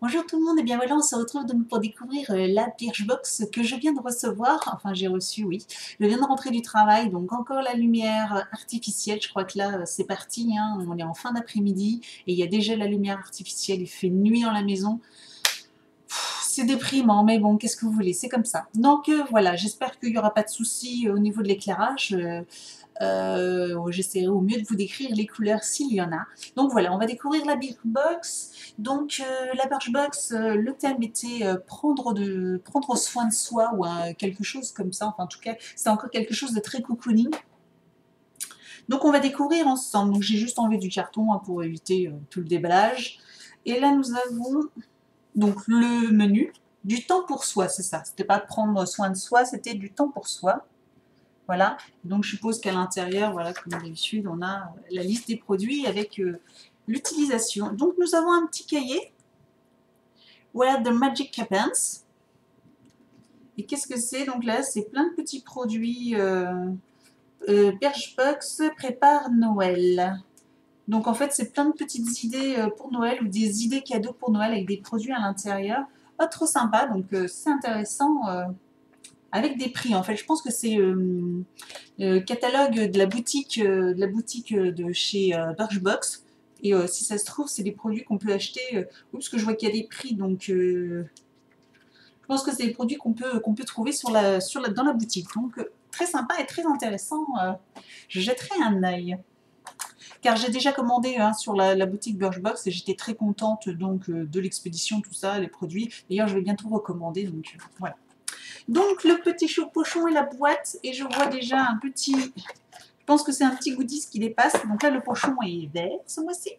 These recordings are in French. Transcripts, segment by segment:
Bonjour tout le monde, et bien voilà, on se retrouve donc pour découvrir la Birchbox que je viens de recevoir, enfin j'ai reçu, oui, je viens de rentrer du travail, donc encore la lumière artificielle, je crois que là c'est parti, hein, on est en fin d'après-midi, et il y a déjà la lumière artificielle, il fait nuit dans la maison, c'est déprimant, mais bon, qu'est-ce que vous voulez, c'est comme ça. Donc voilà, j'espère qu'il n'y aura pas de soucis au niveau de l'éclairage. J'essaierai au mieux de vous décrire les couleurs s'il y en a. Donc voilà, on va découvrir la Birchbox. Donc la Birchbox, le thème était prendre soin de soi ou quelque chose comme ça. Enfin en tout cas, c'est encore quelque chose de très cocooning. Donc on va découvrir ensemble. Donc j'ai juste enlevé du carton hein, pour éviter tout le déballage. Et là nous avons donc le menu, du temps pour soi, c'est ça. C'était pas prendre soin de soi, c'était du temps pour soi. Voilà, donc je suppose qu'à l'intérieur, voilà, comme d'habitude, on a la liste des produits avec l'utilisation. Donc nous avons un petit cahier, Where the Magic Happens. Et qu'est-ce que c'est? Donc là, c'est plein de petits produits. Birchbox prépare Noël. Donc en fait, c'est plein de petites idées pour Noël ou des idées cadeaux pour Noël avec des produits à l'intérieur. Oh, trop sympa, donc c'est intéressant. Avec des prix, en fait, je pense que c'est catalogue de la boutique de chez Birchbox. Et si ça se trouve, c'est des produits qu'on peut acheter. Oui, parce que je vois qu'il y a des prix, donc je pense que c'est des produits qu'on peut trouver dans la boutique. Donc très sympa et très intéressant. Je jetterai un œil. Car j'ai déjà commandé hein, sur la boutique Birchbox et j'étais très contente donc de l'expédition, tout ça, les produits. D'ailleurs, je vais bientôt recommander, donc voilà. Donc le petit pochon et la boîte, et je vois déjà un petit, je pense que c'est un petit goodies qui dépasse. Donc là le pochon est vert ce mois-ci,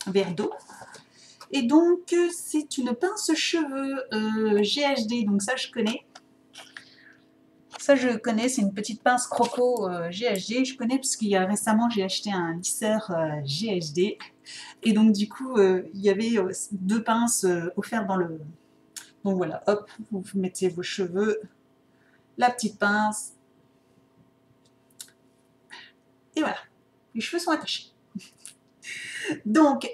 vert d'eau. Et donc c'est une pince cheveux GHD, donc ça je connais. Ça je connais, c'est une petite pince croco GHD, je connais parce qu'il y a récemment j'ai acheté un lisseur GHD. Et donc du coup il y avait deux pinces offertes dans le... Donc voilà, hop, vous mettez vos cheveux, la petite pince, et voilà, les cheveux sont attachés. Donc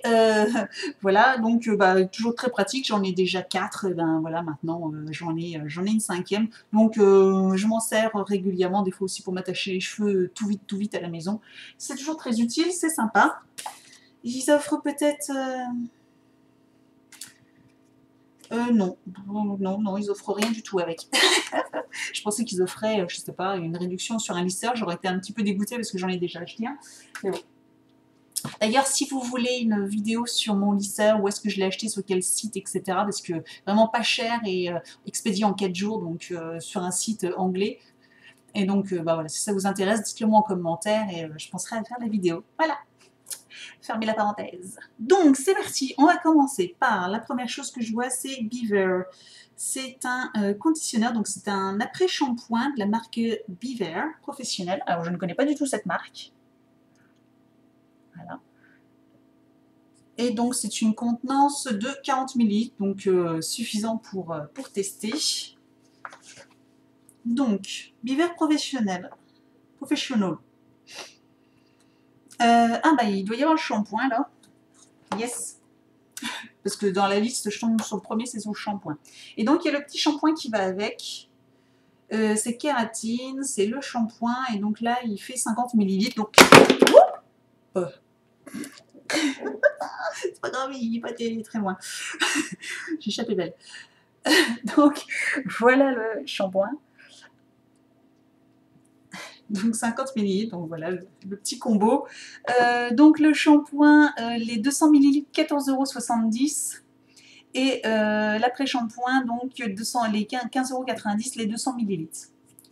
voilà, donc bah, toujours très pratique, j'en ai déjà 4, et ben voilà, maintenant j'en ai une cinquième. Donc je m'en sers régulièrement, des fois aussi pour m'attacher les cheveux tout vite à la maison. C'est toujours très utile, c'est sympa. Ils offrent peut-être... non, non, ils offrent rien du tout avec. Je pensais qu'ils offraient, je sais pas, une réduction sur un lisseur, j'aurais été un petit peu dégoûtée parce que j'en ai déjà acheté un. Mais bon. D'ailleurs, si vous voulez une vidéo sur mon lisseur, où est-ce que je l'ai acheté, sur quel site, etc., parce que vraiment pas cher et expédié en 4 jours, donc sur un site anglais. Et donc, bah voilà, si ça vous intéresse, dites-le moi en commentaire et je penserai à faire la vidéo. Voilà, fermez la parenthèse. Donc, c'est parti, on va commencer par la première chose que je vois, c'est Beaver. C'est un conditionneur, donc c'est un après-shampoing de la marque Beaver, professionnel. Alors, je ne connais pas du tout cette marque. Voilà. Et donc c'est une contenance de 40 ml, donc suffisant pour tester. Donc, Beaver professionnel. Professional. Ah bah il doit y avoir le shampoing là. Yes. Parce que dans la liste, je tombe sur le premier, c'est son shampoing. Et donc il y a le petit shampoing qui va avec. C'est kératine, c'est le shampoing, et donc là il fait 50 ml. Donc. C'est pas grave, il n'est pas très loin. J'ai échappé belle. Donc voilà le shampoing. Donc 50 ml, donc voilà le petit combo. Donc le shampoing, les 200 ml, 14,70 €. Et l'après-shampoing, donc 200, les 15,90 € les 200 ml.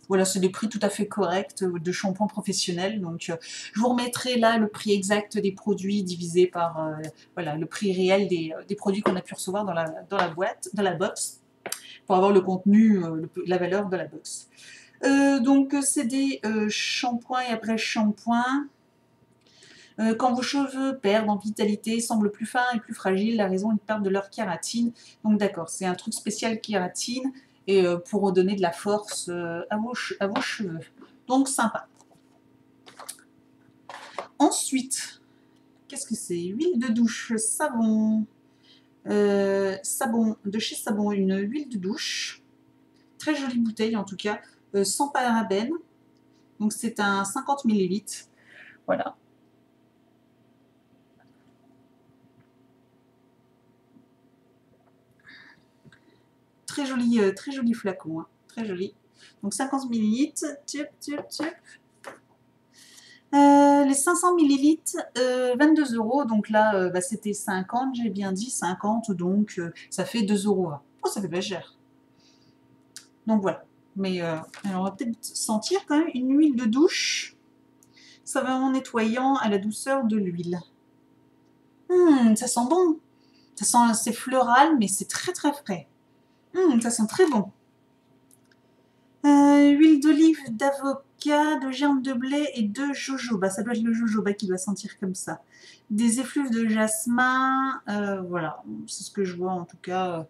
Voilà, c'est des prix tout à fait corrects de shampoing professionnel. Donc je vous remettrai là le prix exact des produits divisé par voilà, le prix réel des produits qu'on a pu recevoir dans la boîte, dans la box, pour avoir le contenu, la valeur de la box. Donc c'est des shampoings et après-shampoings. Quand vos cheveux perdent en vitalité, semblent plus fins et plus fragiles, la raison est de perte de leur kératine. Donc d'accord, c'est un truc spécial kératine et pour redonner de la force à vos cheveux. Donc sympa. Ensuite, qu'est-ce que c'est? Huile de douche, savon. Savon, de chez Savon, une huile de douche. Très jolie bouteille en tout cas, sans parabènes. Donc c'est un 50 millilitres. Voilà. Très joli flacon, hein. Très joli. Donc 50 millilitres. Les 500 millilitres, 22 euros. Donc là, bah, c'était 50, j'ai bien dit 50, donc ça fait 2,20 €. Oh, ça fait pas cher. Donc voilà. Mais alors on va peut-être sentir quand même une huile de douche. Ça va en nettoyant à la douceur de l'huile. Ça sent bon. Ça sent, c'est floral, mais c'est très très frais. Ça sent très bon. Huile d'olive, d'avocat, de germe de blé et de jojoba. Ça doit être le jojoba qui doit sentir comme ça. Des effluves de jasmin. Voilà, c'est ce que je vois en tout cas.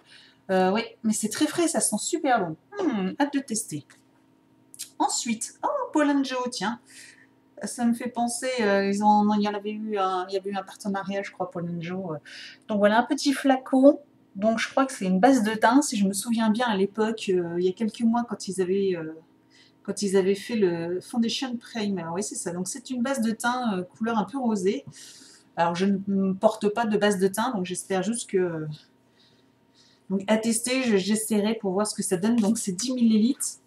Oui, mais c'est très frais, ça sent super bon. Hâte de tester. Ensuite, oh, Paul & Joe, tiens. Ça me fait penser, il y en avait eu il y avait eu un partenariat, je crois, Paul & Joe. Donc voilà, un petit flacon. Donc je crois que c'est une base de teint, si je me souviens bien à l'époque, il y a quelques mois quand ils avaient fait le Foundation Primer. Oui, c'est ça. Donc c'est une base de teint couleur un peu rosée. Alors je ne porte pas de base de teint, donc j'espère juste que... Donc à tester, j'essaierai pour voir ce que ça donne. Donc c'est 10 millilitres.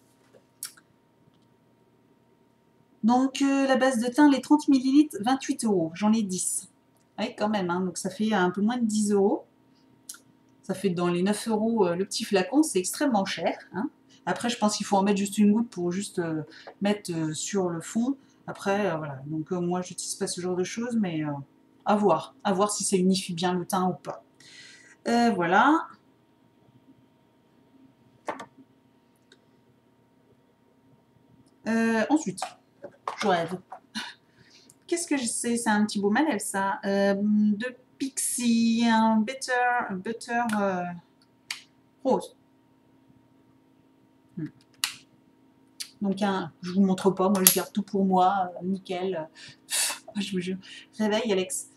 Donc la base de teint, les 30 millilitres, 28 €. J'en ai 10. Oui, quand même, hein, donc ça fait un peu moins de 10 €. Ça fait dans les 9 € le petit flacon, c'est extrêmement cher. Hein. Après, je pense qu'il faut en mettre juste une goutte pour juste mettre sur le fond. Après, voilà. Donc moi, je n'utilise pas ce genre de choses, mais à voir si ça unifie bien le teint ou pas. Voilà. Ensuite, je rêve. Qu'est-ce que je sais? C'est un petit beau modèle, ça. De Pixie, un butter rose. Donc, je vous montre pas, moi je garde tout pour moi, nickel. Je vous jure. Réveille, Alex.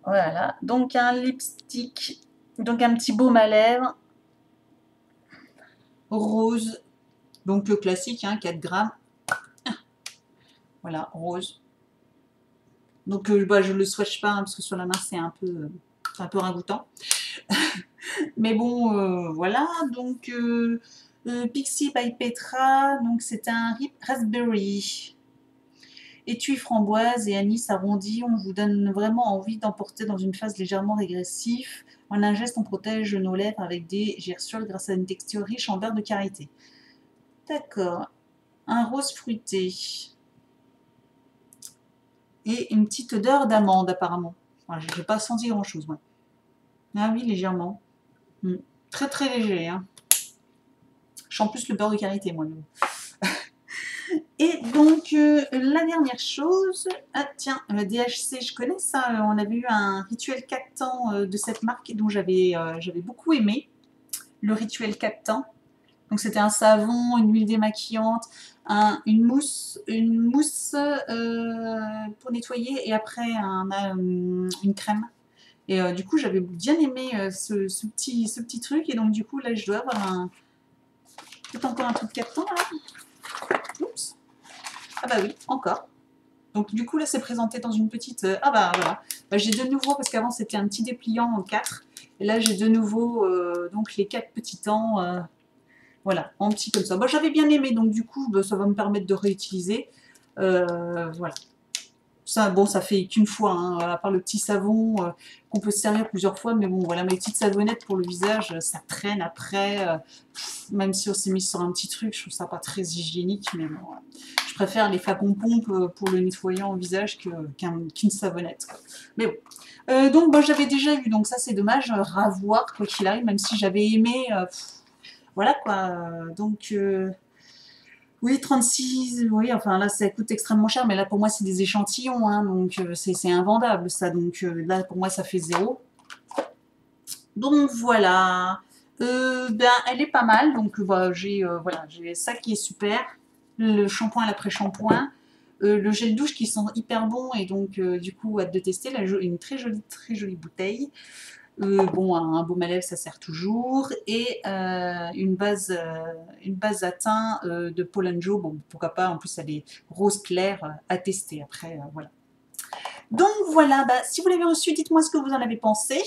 Voilà. Donc, un lipstick. Donc, un petit baume à lèvres. Rose. Donc, le classique, hein, 4 grammes. Voilà, rose. Donc, bah, je ne le swatch pas, hein, parce que sur la main, c'est un peu ragoûtant. Mais bon, voilà. Donc, Pixie by Petra. Donc, c'est un raspberry. Étui framboise et anis arrondi, on vous donne vraiment envie d'emporter dans une phase légèrement régressive. En un geste, on protège nos lèvres avec des gerçures grâce à une texture riche en beurre de karité. D'accord. Un rose fruité. Et une petite odeur d'amande, apparemment. Enfin, je n'ai pas senti grand-chose, moi. Ah oui, légèrement. Très très léger. Hein. Je sens plus le beurre de karité, moi. Et donc, la dernière chose, ah tiens, le DHC, je connais ça, on avait eu un rituel 4 temps de cette marque dont j'avais beaucoup aimé, le rituel 4 temps. Donc c'était un savon, une huile démaquillante, une mousse pour nettoyer et après une crème. Et du coup, j'avais bien aimé ce petit truc et donc du coup, là, je dois avoir peut-être encore un truc 4 temps là. Oups. Ah bah oui, encore. Donc du coup là c'est présenté dans une petite... ah bah voilà, bah, j'ai de nouveau, parce qu'avant c'était un petit dépliant en 4, et là j'ai de nouveau donc les 4 petits temps, voilà, en petit comme ça. Bah, j'avais bien aimé, donc du coup bah, ça va me permettre de réutiliser. Voilà. Ça, bon, ça fait qu'une fois, hein, à part le petit savon qu'on peut se servir plusieurs fois, mais bon, voilà, mes petites savonnettes pour le visage, ça traîne après, même si on s'est mis sur un petit truc, je trouve ça pas très hygiénique, mais bon, je préfère les flacons pompe pour le nettoyant au visage qu'une savonnette, quoi. Mais bon, donc bah, j'avais déjà eu, donc ça c'est dommage, à voir quoi qu'il arrive, même si j'avais aimé, voilà quoi, donc... oui, 36, oui, enfin là ça coûte extrêmement cher, mais là pour moi c'est des échantillons, hein, donc c'est invendable ça, donc là pour moi ça fait 0. Donc voilà, ben, elle est pas mal, donc bah, voilà, j'ai ça qui est super, le shampoing et l'après-shampoing, le gel douche qui sent hyper bon et donc du coup hâte de tester, là, une très jolie bouteille. Bon, un baume à lèvres, ça sert toujours. Et une base à teint de Paul Joe. Bon, pourquoi pas, en plus elle est rose clair à tester. Après, voilà. Donc voilà, bah, si vous l'avez reçu, dites-moi ce que vous en avez pensé.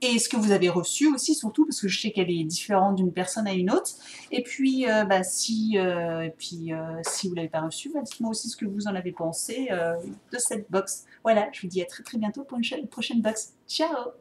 Et ce que vous avez reçu aussi, surtout, parce que je sais qu'elle est différente d'une personne à une autre. Et puis, bah, si vous ne l'avez pas reçu, bah, dites-moi aussi ce que vous en avez pensé de cette box. Voilà, je vous dis à très très bientôt pour une prochaine box. Ciao!